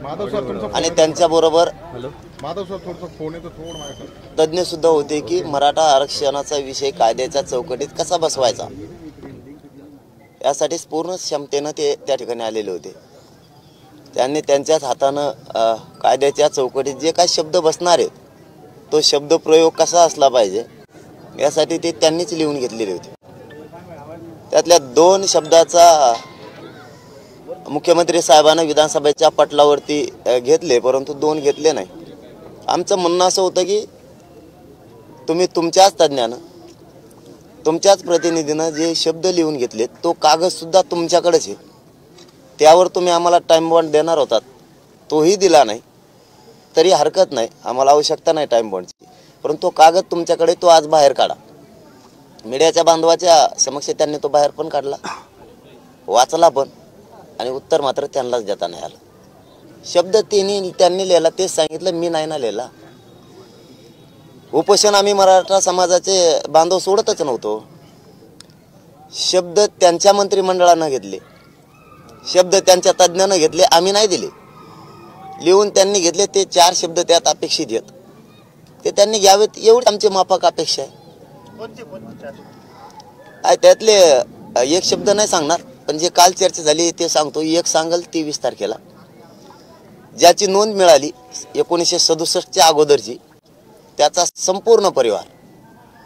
आणि त्यांच्याबरोबर तज्ज्ञ सुद्धा होते की मराठा आरक्षणाचा विषय कायद्याच्या चौकटीत कसा बसवायचा, यासाठी पूर्ण क्षमतेनं ते त्या ठिकाणी आलेले होते. त्यांनी त्यांच्याच हातानं कायद्याच्या चौकटीत जे काही शब्द बसणार आहेत तो शब्द प्रयोग कसा असला पाहिजे यासाठी ते त्यांनीच लिहून घेतलेले होते. त्यातल्या 2 शब्दाचा मुख्यमंत्री साहेबांना विधानसभेच्या पटलावरती घेतले, परंतु 2 घेतले नाही. आमचं म्हणणं असं होतं की तुम्ही तुमच्याच तज्ज्ञानं तुमच्याच प्रतिनिधीनं जे शब्द लिहून घेतले तो कागदसुद्धा तुमच्याकडेच आहे. त्यावर तुम्ही आम्हाला टाईम बॉन्ड देणार होतात, तोही दिला नाही तरी हरकत नाही, आम्हाला आवश्यकता नाही टाईम बॉन्डची. परंतु तो कागद तुमच्याकडे, तो आज बाहेर काढा. मीडियाच्या बांधवाच्या समक्ष त्यांनी तो बाहेर पण काढला, वाचला पण, आणि उत्तर मात्र त्यांनाच देता नाही आलं. शब्द त्यांनी लिहिला तेच सांगितलं, मी नाही ना लिहिला. उपोषण आम्ही मराठा समाजाचे बांधव सोडतच नव्हतो. शब्द त्यांच्या मंत्रिमंडळानं घेतले, शब्द त्यांच्या तज्ज्ञानं घेतले, आम्ही नाही दिले. लिहून त्यांनी घेतले, ते 4 शब्द त्यात अपेक्षित आहेत, ते त्यांनी घ्यावेत एवढी आमची माफक अपेक्षा आहे. त्यातले एक शब्द नाही सांगणार, पण जे काल चर्चा झाली ते सांगतो. एक सांगल 23 तारखेला ज्याची नोंद मिळाली 1967च्या अगोदरची, त्याचा संपूर्ण परिवार,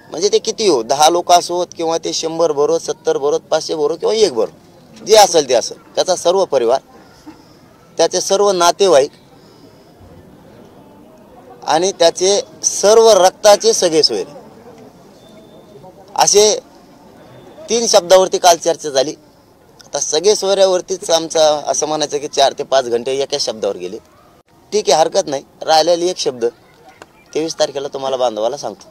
म्हणजे ते किती हो, 10 लोक असोत किंवा ते 100 भरो, 70 भरो, 500 भरो किंवा 1 भरो, जे असेल ते असेल, त्याचा सर्व परिवार, त्याचे सर्व नातेवाईक आणि त्याचे सर्व रक्ताचे सगळे सोयरे, असे 3 शब्दावरती काल चर्चा झाली. आता सगळे सोयऱ्यावरतीच आमचं असं म्हणायचं की 4 ते 5 घंटे एका शब्दावर गेले. ठीक आहे, हरकत नाही. राहिलेली एक शब्द 23 तारखेला तुम्हाला बांधवाला सांगतो.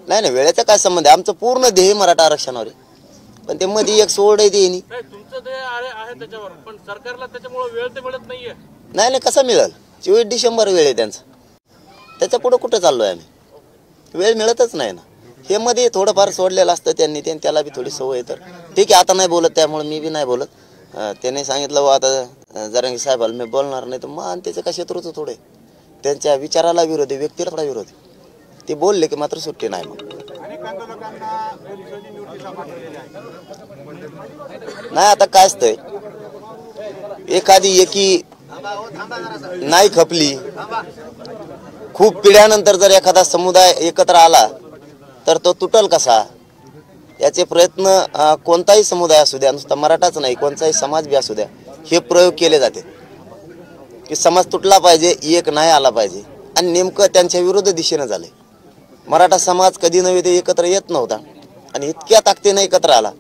नाही, वेळेचा काय संबंध आहे? आमचं पूर्ण ध्येय मराठा आरक्षणावर आहे, पण ते मध्ये एक सोड आहे देणी. नाही, कसं मिळेल? 24 डिसेंबर वेळ आहे त्यांचा, त्याच्या पुढे कुठं चाललोय आम्ही? वेळ मिळतच नाही ना. हे मध्ये थोडंफार सोडलेलं असतं त्यांनी, त्याला बी थोडी सवय आहे. तर ठीक आहे, आता नाही बोलत, त्यामुळे मी बी नाही बोलत. त्याने सांगितलं आता जरांगी साहेबाला मी बोलणार नाही, तर मग आणि त्याचं काय शत्रूच थोडे, त्यांच्या विचाराला विरोधी, व्यक्तीला थोडा विरोधी. ते बोलले की मात्र सुट्टी नाही. मग नाही, आता काय असतंय, एखादी एकी नाही खपली, खूप पिढ्यानंतर जर एखादा समुदाय एकत्र आला तर तो तुटल कसा, याचे प्रयत्न कोणताही समुदाय असू द्या, नुसता मराठाच नाही, कोणताही समाज बी असू द्या, हे प्रयोग केले जाते की समाज तुटला पाहिजे, एक नाही आला पाहिजे. आणि नेमकं त्यांच्या विरुद्ध दिशेनं झालंय. मराठा समाज कधी नव्हे ते एकत्र येत नव्हता, आणि इतक्या ताकदीनं एकत्र आला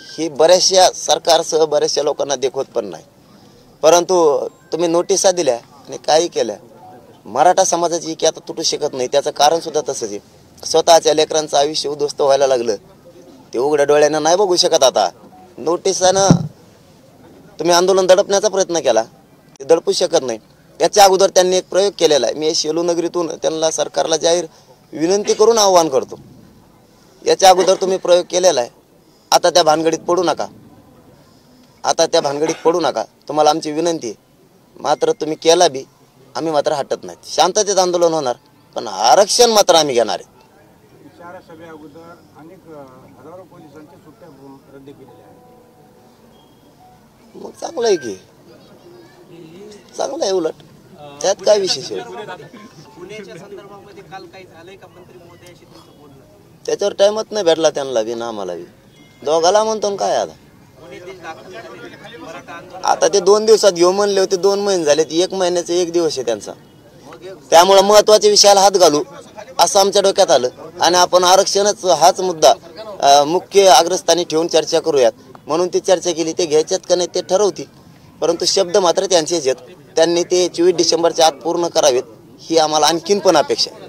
ही बऱ्याचशा सरकारसह बऱ्याचशा लोकांना देखवत पण नाही. परंतु तुम्ही नोटिसा दिल्या आणि काही केल्या, मराठा समाजाची एकी आता तुटू शकत नाही. त्याचं कारण सुद्धा तसंच आहे. स्वतःच्या लेकरांचं आयुष्य उद्ध्वस्त व्हायला लागलं, ते उघड्या डोळ्यानं नाही बघू शकत. आता नोटिसानं तुम्ही आंदोलन दडपण्याचा प्रयत्न केला, ते दडपू शकत नाही. याच्या अगोदर त्यांनी एक प्रयोग केलेला आहे. मी शेलू नगरीतून त्यांना सरकारला जाहीर विनंती करून आवाहन करतो, याच्या अगोदर तुम्ही प्रयोग केलेला आहे, आता त्या भानगडीत पडू नका, आता त्या भानगडीत पडू नका. तुम्हाला आमची विनंती आहे. मात्र तुम्ही केला बी, आम्ही मात्र हटत नाही. शांततेत आंदोलन होणार, पण आरक्षण मात्र आम्ही घेणार आहे. मग चांगलं आहे की, चांगलं आहे, उलट त्यात काय विशेष आहे? त्याच्यावर टाइमच नाही भेटला त्यांना बी ना आम्हाला बी, दोघाला म्हणतो काय. आता ते 2 दिवसात घेऊ म्हणले होते, 2 महिने झाले, 1 महिन्याचा 1 दिवस आहे त्यांचा. त्यामुळे महत्वाच्या विषयाला हात घालू असं आमच्या डोक्यात आलं, आणि आपण आरक्षणच हाच मुद्दा मुख्य अग्रस्थानी ठेवून चर्चा करूयात म्हणून ती चर्चा केली. ते घ्यायच्यात का नाही ते ठरवतील, परंतु शब्द मात्र त्यांचेच आहेत. त्यांनी ते 24 डिसेंबरच्या आत पूर्ण करावेत ही आम्हाला आणखीन पण अपेक्षा आहे.